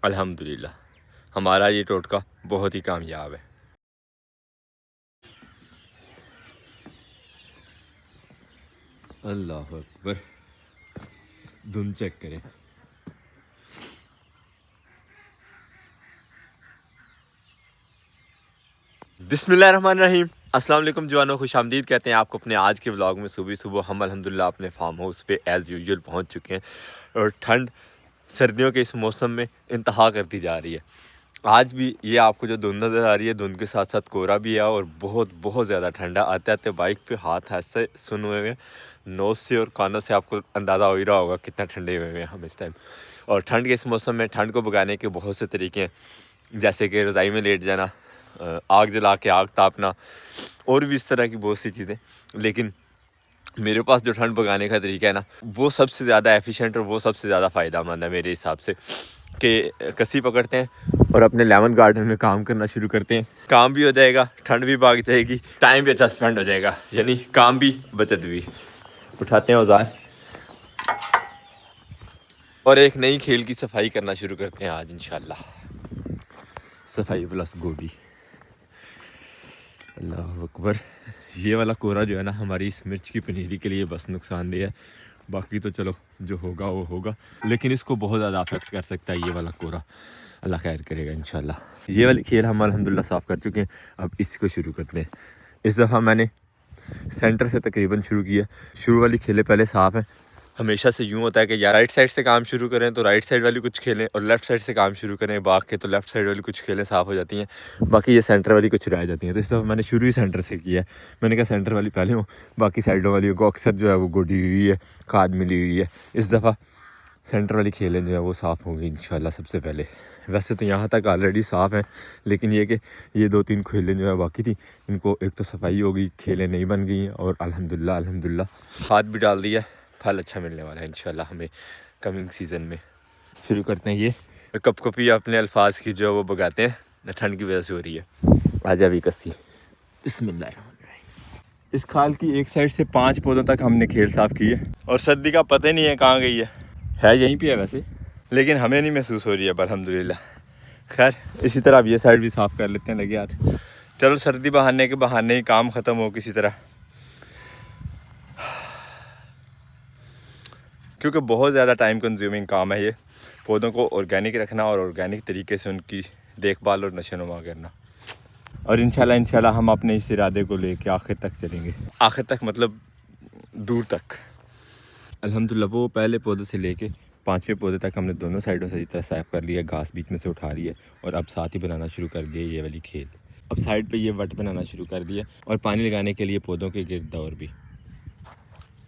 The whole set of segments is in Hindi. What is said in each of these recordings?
अल्हम्दुलिल्लाह हमारा ये टोटका बहुत ही कामयाब है। अल्लाह अकबर, धुन चेक करें। बिस्मिल्लाहिर्रहमानिर्रहीम। अस्सलाम वालेकुम जवानों, खुशामदीद कहते हैं आपको अपने आज के व्लॉग में। सुबह सुबह हम अल्हम्दुलिल्लाह अपने फार्म हाउस पे एज़ यूजुअल पहुंच चुके हैं और ठंड सर्दियों के इस मौसम में इंतहा करती जा रही है। आज भी ये आपको जो धुंध नज़र आ रही है, धुंध के साथ साथ कोहरा भी है और बहुत बहुत ज़्यादा ठंडा। आते आते बाइक पे हाथ ऐसे सुन हुए हैं, नोज़ से और कानों से आपको अंदाज़ा हो ही रहा होगा कितना ठंडे हुए हैं हम इस टाइम। और ठंड के इस मौसम में ठंड को भगाने के बहुत से तरीके हैं, जैसे कि रज़ाई में लेट जाना, आग जला के आग तापना और भी इस तरह की बहुत सी चीज़ें। लेकिन मेरे पास जो ठंड भगाने का तरीका है ना, वो सबसे ज़्यादा एफिशिएंट और वो सबसे ज़्यादा फ़ायदेमंद है मेरे हिसाब से। कि कस्सी पकड़ते हैं और अपने लेमन गार्डन में काम करना शुरू करते हैं। काम भी हो जाएगा, ठंड भी भाग जाएगी, टाइम भी अच्छा स्पेंड हो जाएगा, यानी काम भी बचत भी। उठाते हैं औजार और एक नई खेल की सफाई करना शुरू करते हैं आज इंशाल्लाह। सफाई प्लस गोभी। अल्लाह अकबर। ये वाला कोहरा जो है ना, हमारी इस मिर्च की पनीरी के लिए बस नुकसानदेह है। बाकी तो चलो जो होगा वो होगा, लेकिन इसको बहुत ज़्यादा अफेक्ट कर सकता है ये वाला कोहरा। अल्लाह खैर करेगा इंशाल्लाह। ये वाली खेल हम अल्हम्दुलिल्लाह साफ़ कर चुके हैं, अब इसको शुरू करते हैं। इस दफ़ा मैंने सेंटर से तकरीबन शुरू किया। शुरू वाली खेलें पहले साफ़ हैं। हमेशा से यूँ होता है कि या राइट साइड से काम शुरू करें तो राइट साइड वाली कुछ खेलें, और लेफ़्ट साइड से काम शुरू करें भाग के तो लेफ़्ट साइड वाली कुछ खेलें साफ़ हो जाती हैं। बाकी ये सेंटर वाली कुछ रह जाती हैं। तो इस दफ़ा मैंने शुरू ही सेंटर से किया है। मैंने कहा सेंटर वाली पहले हो, बाकी साइडों वाली को अक्सर जो है वो गोडी हुई है, खाद मिली हुई है। इस दफ़ा सेंटर वाली खेलें जो है वो साफ़ होंगी इंशाल्लाह सबसे पहले। वैसे तो यहाँ तक ऑलरेडी साफ़ हैं, लेकिन ये कि ये 2-3 खेलें जो है बाकी थी, इनको एक तो सफाई हो गई, खेलें नहीं बन गई हैं और अल्हम्दुलिल्लाह खाद भी डाल दिया, फल अच्छा मिलने वाला है इंशाल्लाह हमें कमिंग सीज़न में। शुरू करते हैं। ये कपकपी अपने अल्फाज की जो है वो भगाते हैं, ठंड की वजह से हो रही है। आजा भी कस्सी। बिस्मिल्लाह। इस खाल की एक साइड से 5 पौधों तक हमने खेल साफ़ की है और सर्दी का पता ही नहीं है कहाँ गई है यहीं पे है वैसे, लेकिन हमें नहीं महसूस हो रही है अल्हम्दुलिल्लाह। खैर इसी तरह अब ये साइड भी साफ़ कर लेते हैं लगे हाथ। चलो सर्दी बहाने के बहाने ही काम ख़त्म हो किसी तरह, क्योंकि बहुत ज़्यादा टाइम कंज्यूमिंग काम है ये। पौधों को ऑर्गेनिक रखना और ऑर्गेनिक तरीके से उनकी देखभाल और नशोनुमा करना। और इंशाल्लाह हम अपने इस इरादे को लेके आखिर तक चलेंगे। आखिर तक मतलब दूर तक। अल्हम्दुलिल्लाह वो पहले पौधे से लेके 5वें पौधे तक हमने दोनों साइडों से इस तरह साफ़ कर लिया, घास बीच में से उठा रही है और अब साथ ही बनाना शुरू कर दिया ये वाली खेल। अब साइड पे ये वट बनाना शुरू कर दिया और पानी लगाने के लिए पौधों के गिर्द और भी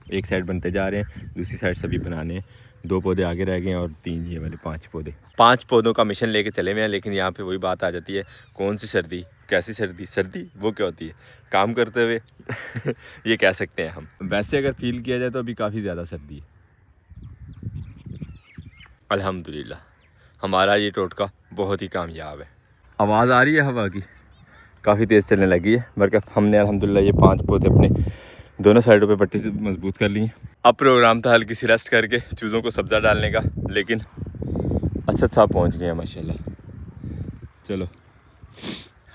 एक साइड बनते जा रहे हैं, दूसरी साइड से भी बनाने हैं। 2 पौधे आगे रह गए हैं और 3 ये वाले 5 पौधे। 5 पौधों का मिशन लेके चले हुए हैं, लेकिन यहाँ पे वही बात आ जाती है, कौन सी सर्दी, कैसी सर्दी। सर्दी वो क्या होती है, काम करते हुए ये कह सकते हैं हम। वैसे अगर फील किया जाए तो अभी काफ़ी ज़्यादा सर्दी है। अल्हम्दुलिल्लाह हमारा ये टोटका बहुत ही कामयाब है। आवाज़ आ रही है हवा की, काफ़ी तेज़ चलने लगी है। बरकत हमने अल्हम्दुलिल्लाह ये 5 पौधे अपने दोनों साइडों पे पट्टी से मजबूत कर लिए। अब प्रोग्राम था हल्की सी रेस्ट करके चूज़ों को सब्ज़ा डालने का, लेकिन असद साहब पहुंच गए हैं माशाल्लाह। चलो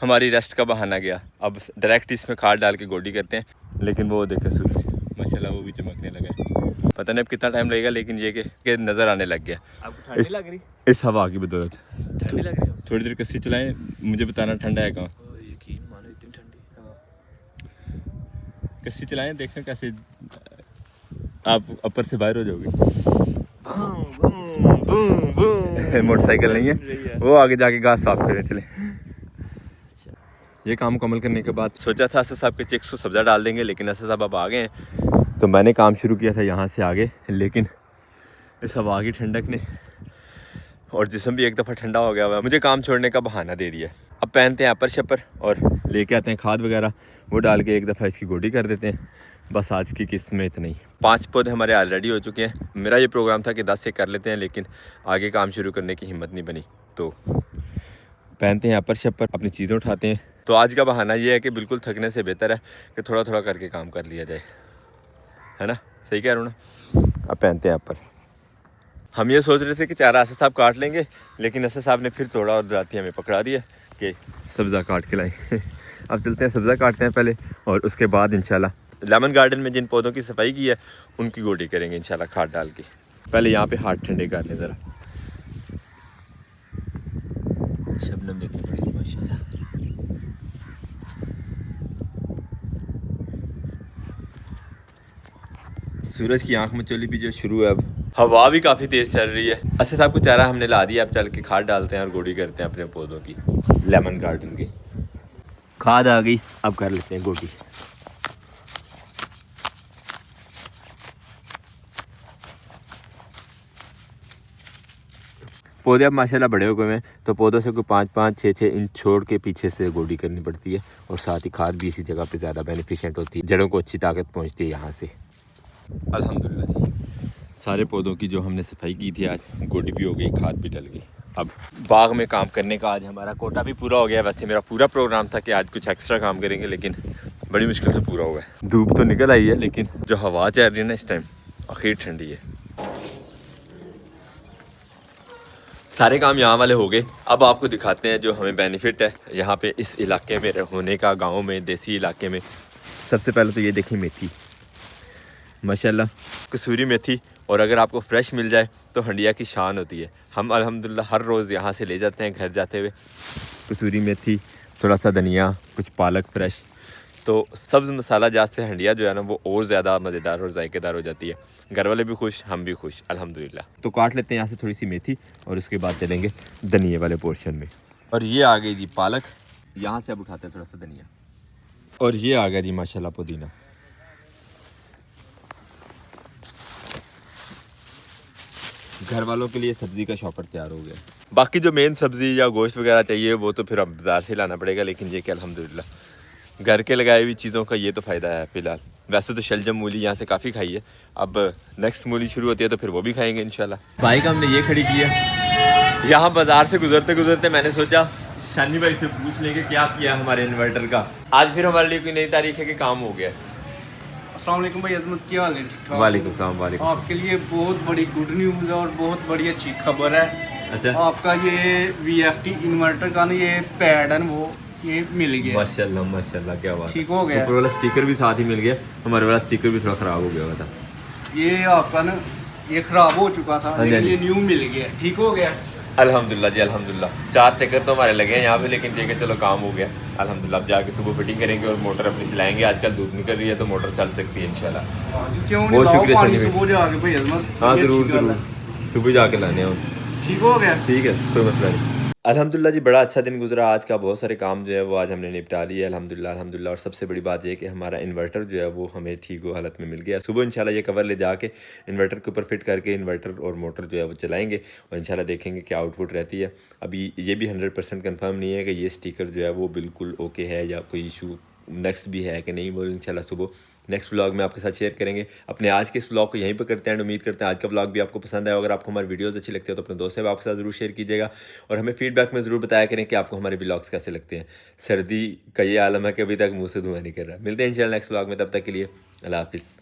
हमारी रेस्ट का बहाना गया, अब डायरेक्ट इसमें खाद डाल के गोडी करते हैं। लेकिन वो देखे सूरज माशाल्लाह वो भी चमकने लगा है। पता नहीं अब कितना टाइम लगेगा, लेकिन ये कि नज़र आने लग गया। आपको ठंडी लग रही? इस हवा की बदौलत ठंडी लग रही है? थोड़ी देर कस्सी चलाएं, मुझे बताना ठंडा है कहाँ। यकीन मानो इतनी ठंडी हवा। कस्सी चलाएं, देखें कैसे आप अपर से बाहर हो जाओगे। मोटरसाइकिल नहीं है वो, आगे जाके घास साफ करें चले। ये काम मुकम्मल करने के बाद सोचा था असद साहब के चिक्स को सब्ज़ा डाल देंगे, लेकिन असद साहब अब आ गए हैं। तो मैंने काम शुरू किया था यहाँ से आगे, लेकिन इस हवा की ठंडक ने और जिस्म भी एक दफ़ा ठंडा हो गया हुआ, मुझे काम छोड़ने का बहाना दे दिया। अब पहनते हैं अपर शपर और लेके आते हैं खाद वगैरह, वो डाल के एक दफ़ा इसकी गोडी कर देते हैं। बस आज की किस्त में इतना ही। 5 पौधे हमारे ऑलरेडी हो चुके हैं। मेरा ये प्रोग्राम था कि 10 से कर लेते हैं, लेकिन आगे काम शुरू करने की हिम्मत नहीं बनी, तो पहनते हैं अपर शपर, अपनी चीज़ें उठाते हैं। तो आज का बहाना ये है कि बिल्कुल थकने से बेहतर है कि थोड़ा थोड़ा करके काम कर लिया जाए, है ना? सही कह रहा हूँ ना? अब पहनते हैं अपर। हम ये सोच रहे थे कि चारा असद साहब काट लेंगे, लेकिन असद साहब ने फिर थोड़ा और राती हमें पकड़ा दिया कि सब्ज़ा काट के लाएँ। अब चलते हैं सब्ज़ा काटते हैं पहले, और उसके बाद इंशाल्लाह लेमन गार्डन में जिन पौधों की सफाई की है उनकी गोडी करेंगे इंशाल्लाह खाद डाल के। पहले यहाँ पे हाथ ठंडे कर लें ज़रा। शबनम देखनी पड़ेगी माशाल्लाह। सूरज की आंख में चोली भी जो शुरू है, अब हवा भी काफ़ी तेज़ चल रही है। असद साहब को चारा हमने ला दिया, अब चल के खाद डालते हैं और गोडी करते हैं अपने पौधों की, लेमन गार्डन की। खाद आ गई, अब कर लेते हैं गोडी। पौधे अब माशाल्लाह बड़े हो गए हैं, तो पौधों से कोई 5-5, 6-6 इंच छोड़ के पीछे से गोडी करनी पड़ती है, और साथ ही खाद भी इसी जगह पे ज़्यादा बेनिफिशिएंट होती है, जड़ों को अच्छी ताकत पहुंचती है यहाँ से। अल्हम्दुलिल्लाह सारे पौधों की जो हमने सफाई की थी आज, गोडी भी हो गई, खाद भी डल गई। अब बाग में काम करने का आज हमारा कोटा भी पूरा हो गया। वैसे मेरा पूरा प्रोग्राम था कि आज कुछ एक्स्ट्रा काम करेंगे, लेकिन बड़ी मुश्किल से पूरा हुआ है। धूप तो निकल आई है, लेकिन जो हवा चल रही है ना इस टाइम, आखिर ठंडी है। सारे काम यहाँ वाले हो गए। अब आपको दिखाते हैं जो हमें बेनिफिट है यहाँ पे इस इलाके में होने का, गाँव में, देसी इलाके में। सबसे पहले तो ये देखिए मेथी, माशाल्लाह कसूरी मेथी, और अगर आपको फ्रेश मिल जाए तो हंडिया की शान होती है। हम अल्हम्दुलिल्लाह हर रोज़ यहाँ से ले जाते हैं घर जाते हुए। कसूरी मेथी, थोड़ा सा धनिया, कुछ पालक फ्रेश, तो सब्ज़ मसाला जात से हंडिया जो है ना वो और ज़्यादा मज़ेदार और जायकेदार हो जाती है। घर वाले भी खुश, हम भी खुश अल्हम्दुलिल्लाह। तो काट लेते हैं यहाँ से थोड़ी सी मेथी, और उसके बाद चलेंगे धनिए वाले पोर्शन में। और ये आ गई जी पालक, यहाँ से अब उठाते हैं थोड़ा सा धनिया, और ये आ गया जी माशाल्लाह पुदीना। घर वालों के लिए सब्ज़ी का शॉपर तैयार हो गया। बाकी जो मेन सब्ज़ी या गोश्त वगैरह चाहिए वो तो फिर अब बाज़ार से लाना पड़ेगा, लेकिन ये कि अल्हम्दुलिल्लाह घर के लगाई हुई चीज़ों का ये तो फ़ायदा है फ़िलहाल। वैसे तो शलजम मूली यहाँ से काफ़ी खाई है, अब नेक्स्ट मूली शुरू होती है तो फिर वो भी खाएंगे इंशाल्लाह। बाइक हमने ये खड़ी की है यहाँ बाज़ार से गुजरते गुजरते, मैंने सोचा शानी भाई से पूछ लेंगे क्या किया हमारे इन्वर्टर का। आज फिर हमारे लिए कोई नई तारीख है कि काम हो गया। अस्सलाम वालेकुम भाई अजमत, क्या हाल है? ठीक ठाक? वालेकुम सलाम। वालेकुम। आपके लिए बहुत बड़ी गुड न्यूज़ है और बहुत बड़ी अच्छी खबर है। अच्छा, आपका ये VFT इन्वर्टर का ना ये पैड है ना वो ये मिल गया। माशाल्लाह माशाल्लाह, क्या बात। ठीक हो गया। ऊपर वाला स्टिकर भी साथ ही मिल गया, हमारे वाला स्टिकर भी थोड़ा ख़राब हो गया हुआ था। ये आपका ना ये ख़राब हो चुका था, हाँ जी, लेकिन हाँ ये जी। न्यू मिल गया, ठीक हो गया। अल्हम्दुलिल्लाह जी अल्हम्दुलिल्लाह। 4 चक्कर तो हमारे लगे हैं यहाँ पे, लेकिन ठीक है चलो काम हो गया अल्हम्दुलिल्लाह। अब जाके सुबह फिटिंग करेंगे और मोटर अपनी चलाएंगे। आजकल धूप निकल रही है तो मोटर चल सकती है इंशाल्लाह। क्यों बहुत नहीं शुक्रिया पानी शनी भाई। सुबह जाके भाई अजमत? हाँ ये ज़रूर अच्छी गल ज़रूर, है। सुबह जाके लाने हैं। ठीक हो गया। ठीक है, कोई मसला नहीं। अल्हम्दुलिल्लाह जी बड़ा अच्छा दिन गुजरा आज का। बहुत सारे काम जो है वो आज हमने निपटा लिए अल्हम्दुलिल्लाह अल्हम्दुलिल्लाह। और सबसे बड़ी बात यह कि हमारा इन्वर्टर जो है वो हमें ठीक हो हालत में मिल गया। सुबह इंशाल्लाह ये कवर ले जाके इन्वर्टर के ऊपर फिट करके इन्वर्टर और मोटर जो है वो चलाएंगे, और इंशाल्लाह देखेंगे क्या आउटपुट रहती है। अभी ये भी 100% कंफर्म नहीं है कि ये स्टिकर जो है वो बिल्कुल ओके है या कोई इशू नेक्स्ट भी है कि नहीं, वो इंशाल्लाह सुबह नेक्स्ट व्लॉग में आपके साथ शेयर करेंगे। अपने आज के इस व्लॉग को यहीं पर करते हैं। उम्मीद करते हैं आज का व्लॉग भी आपको पसंद आया। अगर आपको हमारी वीडियोस अच्छी लगती है तो अपने दोस्त से आपके साथ ज़रूर शेयर कीजिएगा, और हमें फीडबैक में ज़रूर बताया करें कि आपको हमारे व्लॉग्स कैसे लगते हैं। सर्दी का ये आलम है कि अभी तक मुँह से धुआं नहीं कर रहा। मिलते हैं इंशाल्लाह नेक्स्ट व्लॉग में, तब तक के लिए अल्लाह हाफिज़।